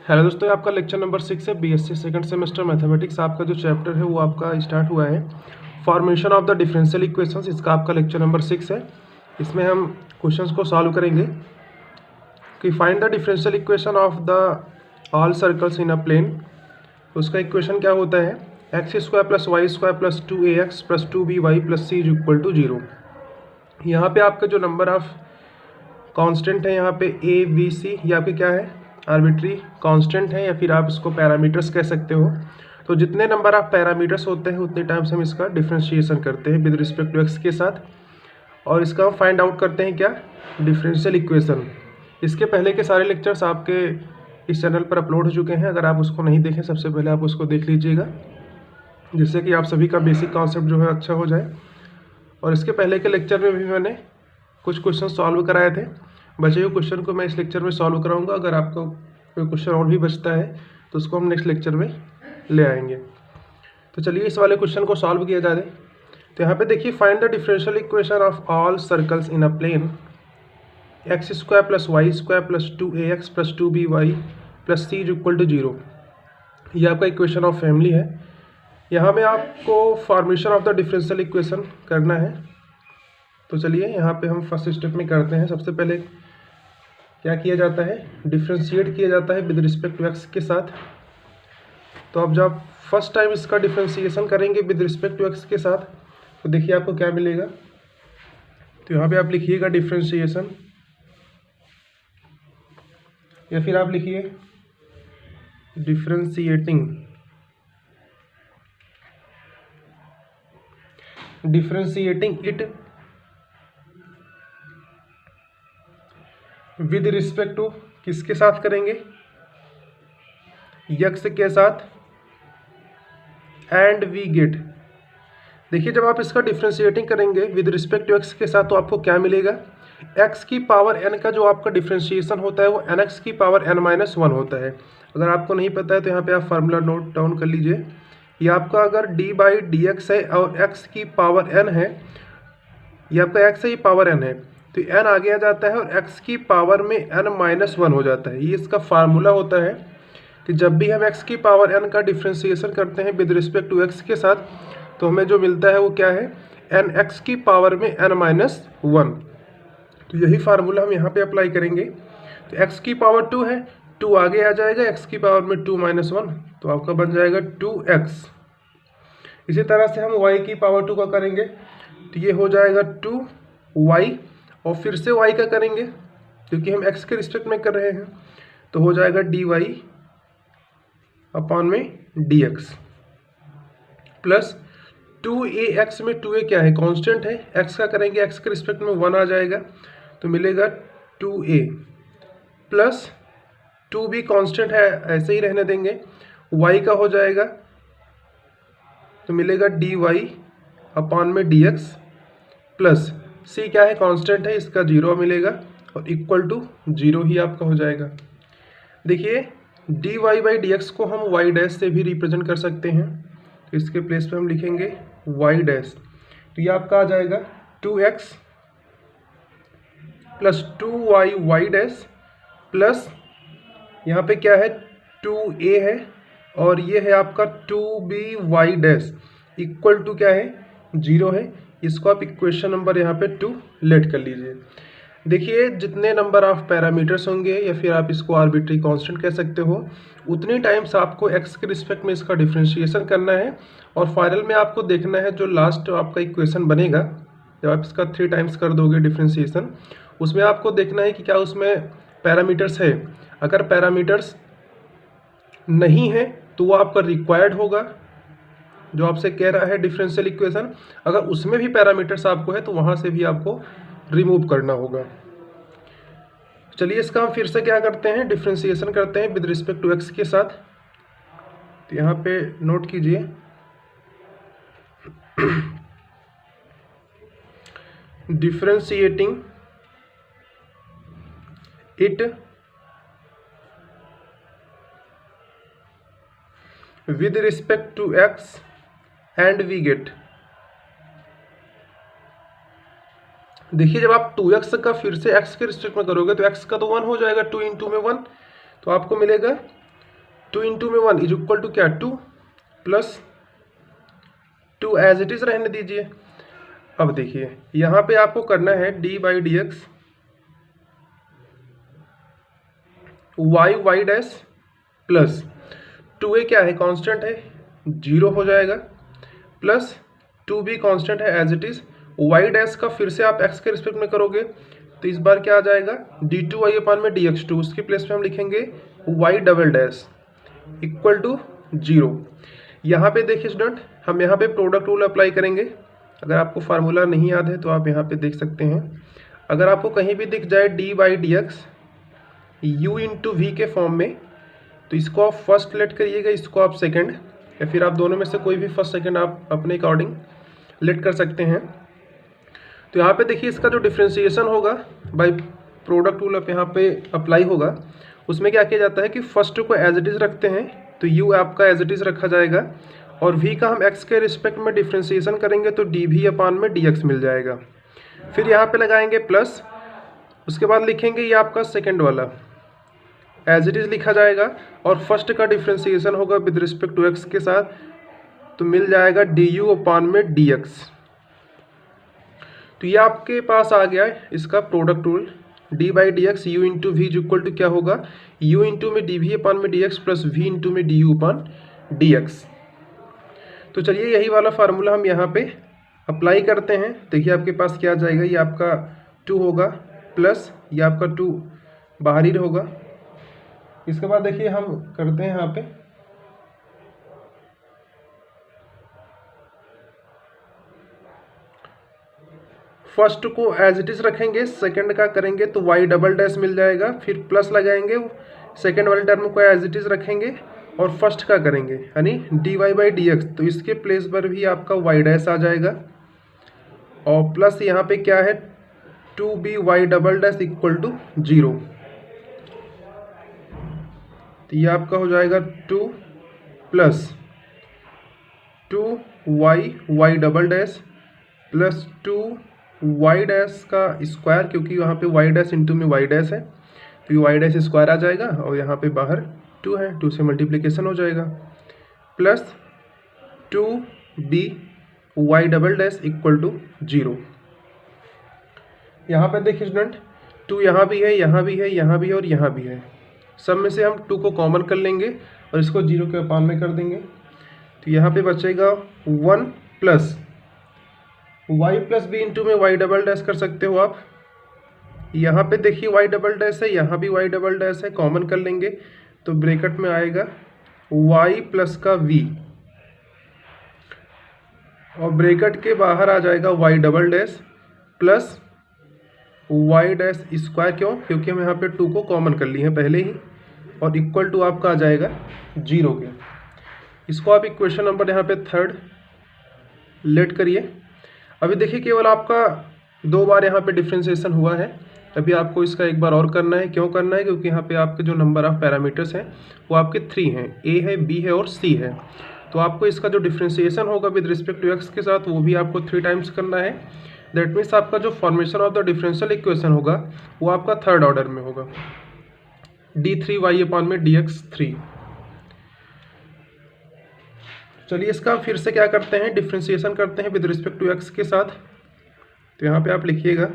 Hello दोस्तों, आपका lecture number 6 है बीएससी सेकंड सेमेस्टर मैथमेटिक्स। आपका जो चैप्टर है वो आपका स्टार्ट हुआ है formation of the differential equations. इसका आपका लेक्चर नंबर 6 है। इसमें हम क्वेश्चंस को सॉल्व करेंगे कि find the differential equation of the all circles in a plane. उसका इक्वेशन क्या होता है? X square plus Y square plus 2ax plus 2by plus C is equal to 0। यहाँ पे आपका जो नंबर ऑफ कांस्टेंट है, यहाँ पे ए बी सी, ये आपके क्या है? आर्बिट्री कांस्टेंट है, या फिर आप इसको पैरामीटर्स कह सकते हो। तो जितने नंबर ऑफ पैरामीटर्स होते हैं उतने टाइम्स हम इसका डिफरेंशिएशन करते हैं विद रिस्पेक्ट टू एक्स के साथ, और इसका हम फाइंड आउट करते हैं क्या? Differential equation. इसके पहले के सारे लेक्चर्स आपके इस चैनल पर अपलोड हो चुके हैं। अगर आप उसको नहीं देखें, सबसे पहले आप उसको देख लीजिएगा, जिससे कि आप सभी का बेसिक कॉन्सेप्ट जो है अच्छा हो जाए। और इसके पहले के लेक्चर में भी मैंने कुछ क्वेश्चन सॉल्व कराए थे। बचे हुए क्वेश्चन को मैं इस लेक्चर में सॉल्व कराऊंगा। अगर आपको कोई क्वेश्चन और भी बचता है तो उसको हम नेक्स्ट लेक्चर में ले आएंगे। तो चलिए इस वाले क्वेश्चन को सॉल्व किया जाए। तो यहाँ पे देखिए, find the differential equation of all circles in a plane X square plus Y square plus 2ax plus 2by plus C is equal to 0। ये आपका इक्वेशन ऑफ फैमिली है। यहाँ में आपको formation of the differential equation करना है। तो चलिए यहाँ पे हम फर्स्ट स्टेप में करते हैं। सबसे पहले क्या किया जाता है? डिफ्रेंशिएट किया जाता है विद रिस्पेक्ट टू एक्स के साथ। तो अब जब फर्स्ट टाइम इसका डिफ्रेंशिएशन करेंगे विद रिस्पेक्ट टू एक्स के साथ, तो देखिए आपको क्या मिलेगा। तो यहाँ पे आप लिखिएगा डिफ्रेंशिएशन, या फिर आप लिखिए differentiating. Differentiating it with respect to किसके साथ करेंगे? यक्स के साथ। एंड वी गेट, देखिए जब आप इसका डिफ्रेंशिएटिंग करेंगे विद रिस्पेक्ट टू एक्स के साथ तो आपको क्या मिलेगा? एक्स की पावर एन का जो आपका डिफ्रेंशिएशन होता है वो एन एक्स की पावर एन माइनस 1 होता है। अगर आपको नहीं पता है तो यहाँ पे आप फार्मूला नोट डाउन कर लीजिए। ये आपका अगर डी बाई डी एक्स है और एक्स की पावर एन है, ये आपका एक्स है, ये पावर एन है, तो एन आगे आ जाता है और एक्स की पावर में एन माइनस 1 हो जाता है। ये इसका फार्मूला होता है कि जब भी हम एक्स की पावर एन का डिफ्रेंशिएशन करते हैं विद रिस्पेक्ट टू एक्स के साथ, तो हमें जो मिलता है वो क्या है? एन एक्स की पावर में एन माइनस 1। तो यही फार्मूला हम यहाँ पे अप्लाई करेंगे। तो एक्स की पावर 2 है, 2 आगे आ जाएगा, एक्स की पावर में 2 माइनस 1, तो आपका बन जाएगा 2x। इसी तरह से हम y की पावर 2 का करेंगे, तो ये हो जाएगा 2y, और फिर से y का करेंगे क्योंकि हम x के रिस्पेक्ट में कर रहे हैं, तो हो जाएगा dy अपॉन में dx प्लस 2ax में 2a क्या है? कांस्टेंट है। x का करेंगे, x के रिस्पेक्ट में 1 आ जाएगा, तो मिलेगा 2a प्लस 2b कांस्टेंट है, ऐसे ही रहने देंगे। y का हो जाएगा, तो मिलेगा dy अपॉन में dx प्लस c क्या है? कांस्टेंट है, इसका 0 मिलेगा, और इक्वल टू 0 ही आपका हो जाएगा। देखिए dy बाई dx को हम y डैश से भी रिप्रेजेंट कर सकते हैं, तो इसके प्लेस पे हम लिखेंगे y डैश। तो ये आपका आ जाएगा 2x plus 2y y dash plus यहाँ पे क्या है? 2a है, और ये है आपका 2b y dash equal to क्या है? 0 है। इसको आप इक्वेशन नंबर यहाँ पे 2 लेट कर लीजिए। देखिए जितने नंबर ऑफ पैरामीटर्स होंगे, या फिर आप इसको आर्बिट्री कांस्टेंट कह सकते हो, उतनी टाइम्स आपको एक्स के रिस्पेक्ट में इसका डिफरेंशिएशन करना है। और फाइनल में आपको देखना है जो लास्ट आपका इक्वेशन बनेगा, जब आप इसका 3 टाइम्स कर दोगे डिफरेंशिएशन, उसमें आपको देखना है कि क्या उसमें पैरामीटर्स है। अगर पैरामीटर्स नहीं है तो वो आपका रिक्वायर्ड होगा, जो आपसे कह रहा है डिफरेंशियल इक्वेशन। अगर उसमें भी पैरामीटर्स आपको है तो वहाँ से भी आपको रिमूव करना होगा। चलिए इसका हम फिर से क्या करते हैं? डिफरेंशिएशन करते हैं विद रिस्पेक्ट टू एक्स के साथ। तो यहाँ पे नोट कीजिए differentiating it with respect to X and we get. देखिए जब आप 2x का फिर से x के रिस्पेक्ट में करोगे तो x का तो 1 हो जाएगा, 2 इंटू में 1, तो आपको मिलेगा 2 इंटू में 1 इज इक्वल टू क्या 2 प्लस 2 एज इट इज रहने दीजिए। अब देखिए यहाँ पे आपको करना है D by D X Y dash plus 2a क्या है कांस्टेंट है 0 हो जाएगा प्लस 2b कांस्टेंट है as it is. Y dash का फिर से आप x के रिस्पेक्ट में करोगे तो इस बार क्या आ जाएगा d2y अपान में dx2, उसके प्लेस में हम लिखेंगे y double dash equal to 0। यहाँ पे देखिए स्टूडेंट हम यहाँ पे प्रोडक्ट रूल अप्लाई करेंगे। अगर आपको फार्मूला नहीं याद है तो आप यहाँ पे देख सकते हैं। अगर आपको कहीं भी दिख जाए d by D x you into V के फॉर्म में तो इसको आप फर्स्ट लेट करिएगा, इसको आप सेकंड, या फिर आप दोनों में से कोई भी फर्स्ट सेकंड आप अपने अकॉर्डिंग लेट कर सकते हैं। तो यहाँ पे देखिए इसका जो डिफ्रेंशिएशन होगा बाय प्रोडक्ट रूल आप यहाँ पे अप्लाई होगा, उसमें क्या किया जाता है कि फर्स्ट को एज इट इज़ रखते हैं तो यू आपका एज इट इज़ रखा जाएगा और वी का हम एक्स के रिस्पेक्ट में डिफ्रेंशिएशन करेंगे तो डी वी अपान में डी एक्स मिल जाएगा। फिर यहाँ पे लगाएंगे प्लस, उसके बाद लिखेंगे ये आपका सेकेंड वाला एज इट इज़ लिखा जाएगा और फर्स्ट का डिफ्रेंशिएशन होगा विद रिस्पेक्ट टू एक्स के साथ तो मिल जाएगा डी यू अपान में डी एक्स। तो ये आपके पास आ गया है इसका product rule d by D x you into v equal to क्या होगा यू इंटू में डी वी अपान में d x plus v into में d u upon d x. तो चलिए यही वाला फार्मूला हम यहाँ पे अप्लाई करते हैं। देखिए आपके पास क्या आ जाएगा, ये आपका 2 होगा प्लस ये आपका 2 बाहर ही होगा। इसके बाद देखिए हम करते हैं यहाँ पे फर्स्ट को एज इट इज रखेंगे, सेकंड का करेंगे तो वाई डबल डैश मिल जाएगा, फिर प्लस लगाएंगे, सेकंड वाले टर्म को एज इट इज रखेंगे और फर्स्ट का करेंगे यानी D Y by D x तो इसके प्लेस पर भी आपका वाई डैश आ जाएगा और प्लस यहाँ पे क्या है 2b Y double dash equal to 0। तो ये आपका हो जाएगा 2 plus 2y Y double dash plus 2y dash का स्क्वायर, क्योंकि यहाँ पे y डैश इंटू में y डैश है तो ये y डैश स्क्वायर आ जाएगा और यहाँ पे बाहर 2 है, 2 से मल्टीप्लिकेशन हो जाएगा plus 2b Y double dash equal to 0। यहाँ पे देखिए स्टूडेंट 2 यहाँ भी है, यहाँ भी है, यहाँ भी है और यहाँ भी है, सब में से हम 2 को कॉमन कर लेंगे और इसको 0 के अपान में कर देंगे। तो यहाँ पे बचेगा 1 plus Y plus B into में वाई डबल डैश कर सकते हो आप। यहाँ पे देखिए वाई डबल डैश है, यहाँ भी वाई डबल डैश है, कॉमन कर लेंगे तो ब्रैकेट में आएगा वाई प्लस का वी और ब्रैकेट के बाहर आ जाएगा Y double dash plus Y dash square. क्यों? क्योंकि हम यहाँ पे 2 को कॉमन कर लिए हैं पहले ही और इक्वल टू आपका आ जाएगा 0 के। इसको आप इक्वेशन नंबर यहाँ पे 3 लेट करिए। अभी देखिए केवल आपका 2 बार यहाँ पे डिफ्रेंशिएशन हुआ है, अभी आपको इसका एक बार और करना है। क्यों करना है? क्योंकि यहाँ पे आपके जो नंबर ऑफ पैरामीटर्स हैं वो आपके 3 हैं, ए है, बी है और सी है। तो आपको इसका जो डिफ्रेंशिएशन होगा विद रिस्पेक्ट टू एक्स के साथ वो भी आपको 3 टाइम्स करना है। दैट मीन्स आपका जो formation of the differential equation होगा वो आपका 3rd ऑर्डर में होगा d3y अपान में dx3। चलिए इसका फिर से क्या करते हैं, डिफ्रेंशिएशन करते हैं विद रिस्पेक्ट टू एक्स के साथ। तो यहाँ पे आप लिखिएगा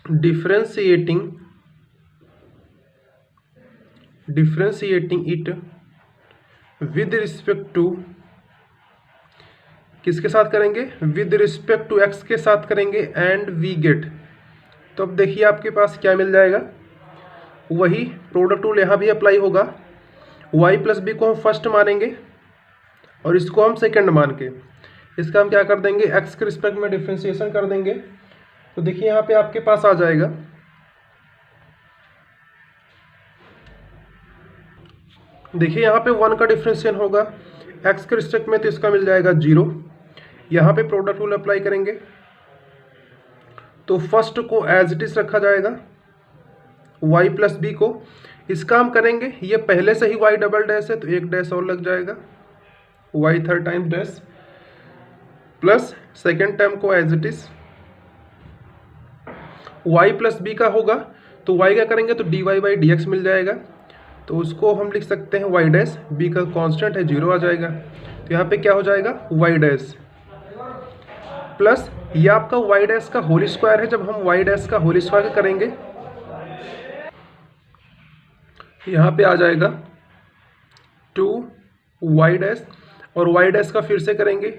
differentiating it with respect to, किसके साथ करेंगे? विद रिस्पेक्ट टू एक्स के साथ करेंगे एंड वी गेट। तो अब देखिए आपके पास क्या मिल जाएगा, वही प्रोडक्ट रूल यहाँ भी अप्लाई होगा। y प्लस बी को हम फर्स्ट मानेंगे और इसको हम सेकंड मान के इसका हम क्या कर देंगे, x के रिस्पेक्ट में डिफ्रेंशिएशन कर देंगे। तो देखिए यहाँ पे आपके पास आ जाएगा देखिए यहाँ पे 1 का डिफ्रेंशिएशन होगा x के रिस्पेक्ट में तो इसका मिल जाएगा 0। यहाँ पे प्रोडक्ट रूल अप्लाई करेंगे तो फर्स्ट को एज इट इज रखा जाएगा y प्लस बी को, इसका हम करेंगे, ये पहले से ही y डबल डैश है तो एक डैश और लग जाएगा y 3rd time dash plus second term को as it is y plus b का होगा तो y क्या करेंगे तो dy बाई डी एक्स मिल जाएगा, तो उसको हम लिख सकते हैं y डैश, b का कांस्टेंट है 0 आ जाएगा, तो यहाँ पे क्या हो जाएगा y डैश प्लस ये आपका y डैश का होल स्क्वायर है। जब हम y डैश का होल स्क्वायर करेंगे यहाँ पे आ जाएगा 2y डैश, और y डैश का फिर से करेंगे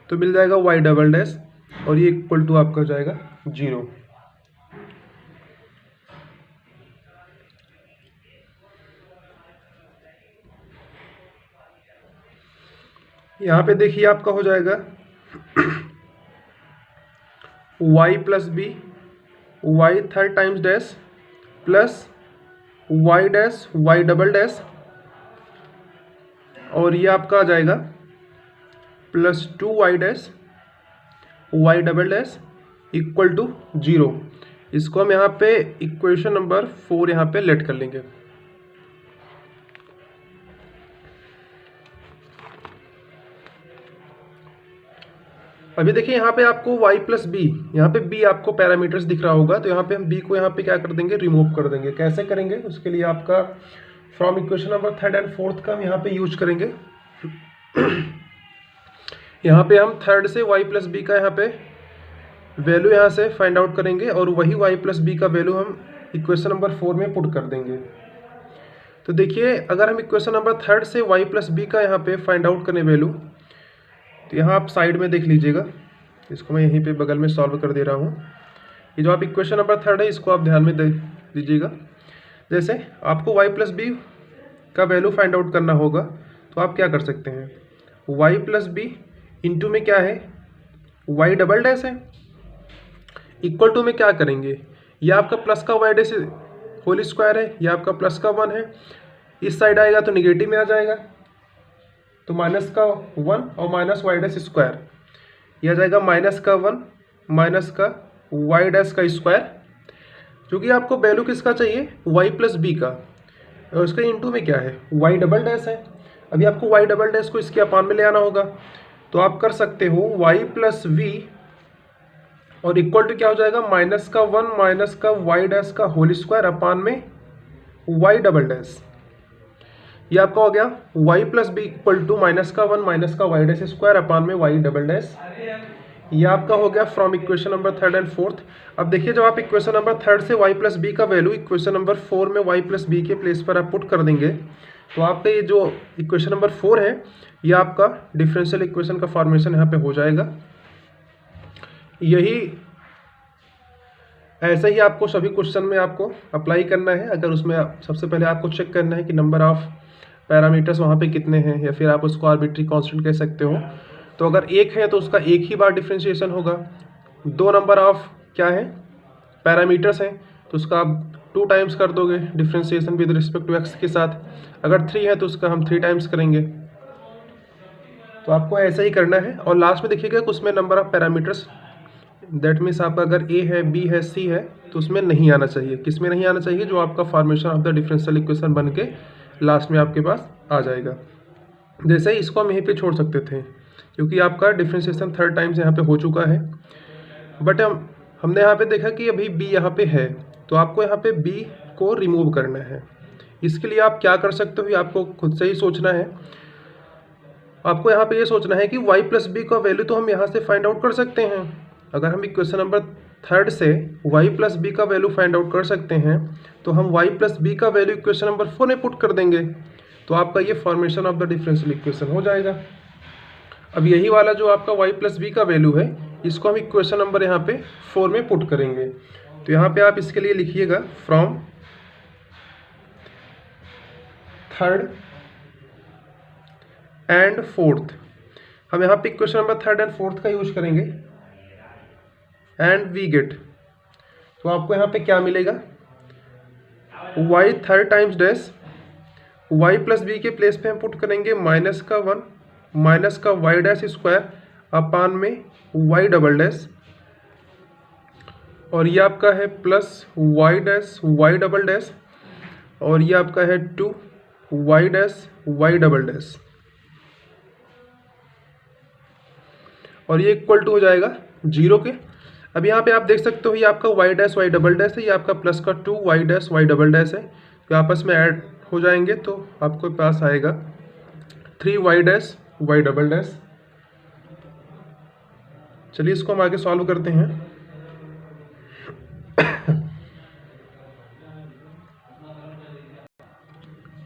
तो मिल जाएगा y डबल डैश, और ये इक्वल टू आपका हो जाएगा 0। यहाँ पे देखिए आपका हो जाएगा y plus B, Y third times dash plus y dash y double dash, और ये आपका आ जाएगा plus 2y dash y double dash equal to 0। इसको हम यहाँ पे इक्वेशन नंबर 4 यहाँ पे लेट कर लेंगे। अभी देखिए यहाँ पे आपको y प्लस बी, यहाँ पे b आपको पैरामीटर्स दिख रहा होगा, तो यहाँ पे हम b को यहाँ पे क्या कर देंगे रिमूव कर देंगे। कैसे करेंगे उसके लिए आपका from equation number 3rd and 4th का हम यहाँ पे यूज करेंगे। यहाँ पे हम 3rd से y प्लस बी का यहाँ पे वैल्यू यहाँ से फाइंड आउट करेंगे, और वही y प्लस बी का वैल्यू हम इक्वेशन नंबर 4 में पुट कर देंगे। तो देखिए अगर हम इक्वेशन नंबर 3rd से y प्लस बी का यहाँ पे फाइंड आउट करें वैल्यू, तो यहाँ आप साइड में देख लीजिएगा, इसको मैं यहीं पे बगल में सॉल्व कर दे रहा हूँ। ये जो आप इक्वेशन नंबर 3rd है इसको आप ध्यान में दे दीजिएगा। जैसे आपको y प्लस बी का वैल्यू फाइंड आउट करना होगा, तो आप क्या कर सकते हैं, y प्लस बी इंटू में क्या है y डबल डैश है, इक्वल टू में क्या करेंगे, ये आपका प्लस का y डैश होल स्क्वायर है, ये आपका प्लस का 1 है, इस साइड आएगा तो निगेटिव में आ जाएगा, तो माइनस का 1 और माइनस y डैश स्क्वायर, यह आ जाएगा माइनस का 1 माइनस का y डैश का स्क्वायर, क्योंकि आपको वैल्यू किसका चाहिए y प्लस बी का, और उसका इंटू में क्या है y डबल डैश है। अभी आपको y डबल डैश को इसके अपान में ले आना होगा, तो आप कर सकते हो y प्लस वी और इक्वल टू क्या हो जाएगा माइनस का 1 माइनस का y डैश का होल स्क्वायर अपान में y डबल डैश। ये आपका हो गया y plus B equal to minus का 1 माइनस का y डैश स्क्वायर अपान में y डबल डैश। ये आपका हो गया from equation number 3rd and 4th। अब देखिए जब आप इक्वेशन नंबर 3rd से y प्लस बी का वैल्यू इक्वेशन नंबर 4 में y प्लस बी के प्लेस पर आप पुट कर देंगे, तो आपका ये जो इक्वेशन नंबर 4 है ये आपका डिफरेंशियल इक्वेशन का फॉर्मेशन यहाँ पे हो जाएगा। यही ऐसे ही आपको सभी क्वेश्चन में आपको अप्लाई करना है। अगर उसमें सबसे पहले आपको चेक करना है कि नंबर ऑफ पैरामीटर्स वहाँ पे कितने हैं, या फिर आप उसको आर्बिट्री कांस्टेंट कह सकते हो। तो अगर एक है तो उसका एक ही बार डिफ्रेंशिएशन होगा। 2 नंबर ऑफ क्या है पैरामीटर्स हैं तो उसका आप 2 टाइम्स कर दोगे differentiation with respect to X के साथ। अगर 3 है तो उसका हम 3 टाइम्स करेंगे। तो आपको ऐसा ही करना है। और लास्ट में देखिएगा कि उसमें number of parameters that means आपका अगर ए है बी है सी है तो उसमें नहीं आना चाहिए। किस में नहीं आना चाहिए, जो आपका formation of the differential equation बन के लास्ट में आपके पास आ जाएगा। जैसे ही इसको हम यहीं पे छोड़ सकते थे क्योंकि आपका डिफरेंशिएशन 3rd टाइम्स यहाँ पे हो चुका है। बट हमने यहाँ पे देखा कि अभी बी यहाँ पे है, तो आपको यहाँ पे बी को रिमूव करना है। इसके लिए आप क्या कर सकते हो, ये आपको खुद से ही सोचना है। आपको यहाँ पे ये सोचना है कि y प्लस बी का वैल्यू तो हम यहाँ से फाइंड आउट कर सकते हैं। अगर हम इक्वेशन नंबर 3rd से y प्लस बी का वैल्यू फाइंड आउट कर सकते हैं तो हम y प्लस बी का वैल्यू इक्वेशन नंबर 4 में पुट कर देंगे, तो आपका ये formation of the differential equation हो जाएगा। अब यही वाला जो आपका y प्लस बी का वैल्यू है इसको हम इक्वेशन नंबर यहाँ पे 4 में पुट करेंगे। तो यहाँ पे आप इसके लिए लिखिएगा फ्रॉम 3rd एंड 4th। हम यहाँ पे equation number 3rd and 4th का यूज करेंगे एंड वी गेट। तो आपको यहाँ पे क्या मिलेगा y 3rd times dash y plus B के प्लेस पे हम पुट करेंगे माइनस का 1 माइनस का y डैश स्क्वायर अपान में y डबल डैश, और ये आपका है plus y dash y double dash, और ये आपका है 2 y dash y double dash, और ये इक्वल टू हो जाएगा 0 के। अब यहाँ पे आप देख सकते हो ये आपका Y dash Y double dash है, ये आपका प्लस का 2 Y dash Y double dash है, तो आपस में ऐड हो जाएंगे तो आपको पास आएगा 3 Y dash Y double dash. चलिए इसको हम आगे सॉल्व करते हैं।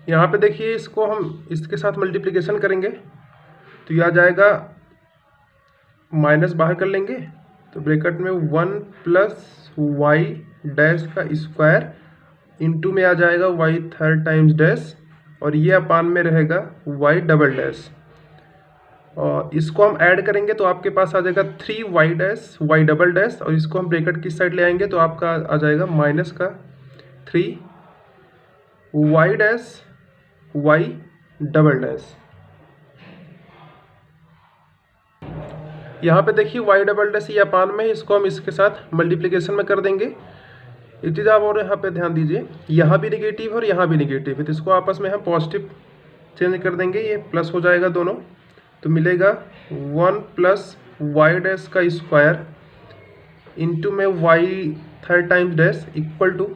यहाँ पे देखिए इसको हम इसके साथ मल्टीप्लिकेशन करेंगे तो ये आ जाएगा, माइनस बाहर कर लेंगे तो ब्रैकेट में 1 प्लस वाई डैश का स्क्वायर इंटू में आ जाएगा वाई थर्ड टाइम्स डैश, और ये अपान में रहेगा वाई डबल डैश, और इसको हम ऐड करेंगे तो आपके पास आ जाएगा 3 Y dash Y double dash, और इसको हम ब्रैकेट की साइड ले आएंगे तो आपका आ जाएगा माइनस का 3 Y dash Y double dash. यहाँ पे देखिए वाई डबल डैश ये अपान में, इसको हम इसके साथ मल्टीप्लिकेशन में कर देंगे। एक चीज़ आप और यहाँ पे ध्यान दीजिए, यहाँ भी निगेटिव और यहाँ भी निगेटिव है, तो इसको आपस में हम पॉजिटिव चेंज कर देंगे, ये प्लस हो जाएगा दोनों, तो मिलेगा 1 प्लस वाई डैश का स्क्वायर इंटू में Y third times dash equal to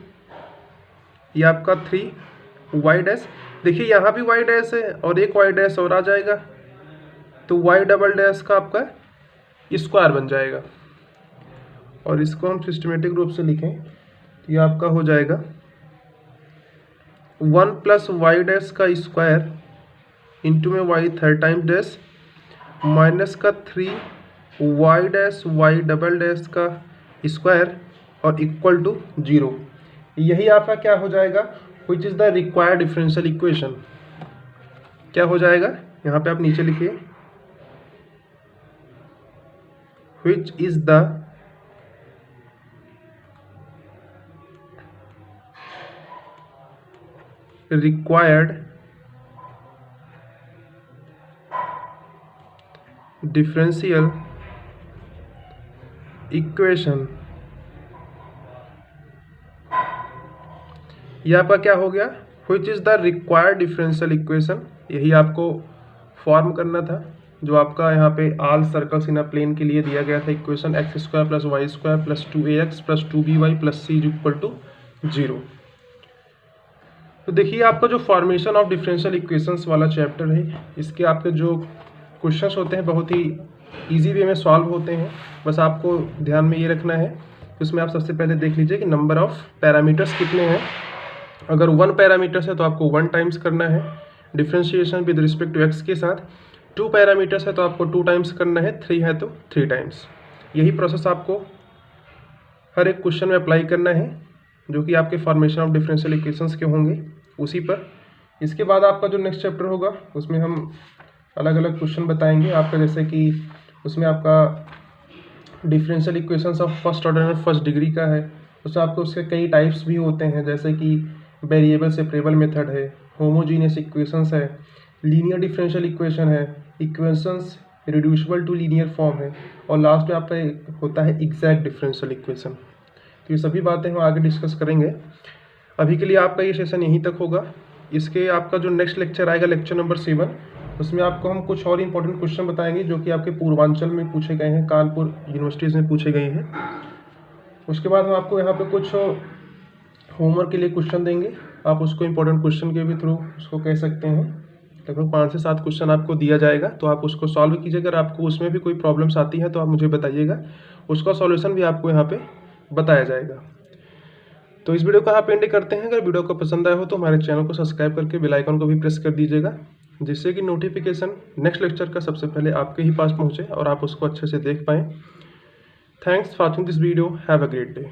ये आपका 3 वाई डैश। देखिए यहाँ भी वाई डैश है और एक वाई डैश और आ जाएगा, तो वाई डबल डैश का आपका स्क्वायर बन जाएगा, और इसको हम सिस्टमेटिक रूप से लिखें तो ये आपका हो जाएगा 1 प्लस वाई डैश का स्क्वायर इंटू में Y third time dash minus का 3 Y dash Y double dash का स्क्वायर और इक्वल टू 0। यही आपका क्या हो जाएगा, which is the required differential equation. क्या हो जाएगा, यहाँ पे आप नीचे लिखिए, which is the required differential equation। ये आपका क्या हो गया, which is the required differential equation। यही आपको फॉर्म करना था जो आपका यहाँ पे आल सर्कल्स इन अ प्लेन के लिए दिया गया था equation, X square plus Y square plus 2ax plus 2by plus C equal to 0। तो देखिए आपका जो फॉर्मेशन ऑफ डिफरेंशियल इक्वेशंस वाला चैप्टर है, इसके आपके जो क्वेश्चंस होते हैं बहुत ही इजी वे में सॉल्व होते हैं। बस आपको ध्यान में ये रखना है, उसमें आप सबसे पहले देख लीजिए कि नंबर ऑफ पैरामीटर्स कितने हैं। अगर 1 पैरामीटर्स है तो आपको 1 टाइम्स करना है differentiation with respect to X के साथ, 2 पैरामीटर्स है तो आपको 2 टाइम्स करना है, 3 है तो 3 टाइम्स। यही प्रोसेस आपको हर एक क्वेश्चन में अप्लाई करना है जो कि आपके फॉर्मेशन ऑफ डिफरेंशियल इक्वेशंस के होंगे उसी पर। इसके बाद आपका जो नेक्स्ट चैप्टर होगा उसमें हम अलग अलग क्वेश्चन बताएंगे आपका, जैसे कि उसमें आपका differential equations of first order और फर्स्ट डिग्री का है, उसमें आपको उसके कई टाइप्स भी होते हैं, जैसे कि वेरिएबल सेपरेबल मेथड है, होमोजीनियस इक्वेशंस है, लीनियर डिफरेंशियल इक्वेशन है, equations reducible to linear form है, और लास्ट में आपका होता है एग्जैक्ट डिफरेंशियल इक्वेशन। तो ये सभी बातें हम आगे डिस्कस करेंगे। अभी के लिए आपका ये सेशन यहीं तक होगा। इसके आपका जो नेक्स्ट लेक्चर आएगा, लेक्चर नंबर 7, उसमें आपको हम कुछ और इंपॉर्टेंट क्वेश्चन बताएंगे जो कि आपके पूर्वांचल में पूछे गए हैं, कानपुर यूनिवर्सिटीज़ में पूछे गए हैं। उसके बाद हम आपको यहाँ पे कुछ होमवर्क के लिए क्वेश्चन देंगे, आप उसको इंपॉर्टेंट क्वेश्चन के भी थ्रू उसको कह सकते हैं। लगभग 5 से 7 क्वेश्चन आपको दिया जाएगा, तो आप उसको सॉल्व कीजिए। अगर आपको उसमें भी कोई प्रॉब्लम्स आती है तो आप मुझे बताइएगा, उसका सॉल्यूशन भी आपको यहाँ पे बताया जाएगा। तो इस वीडियो को यहाँ पे एंड करते हैं। अगर वीडियो को पसंद आया हो तो हमारे चैनल को सब्सक्राइब करके बेल आइकन को भी प्रेस कर दीजिएगा, जिससे कि नोटिफिकेशन नेक्स्ट लेक्चर का सबसे पहले आपके ही पास पहुँचे और आप उसको अच्छे से देख पाएँ। Thanks for watching this video, have a great day.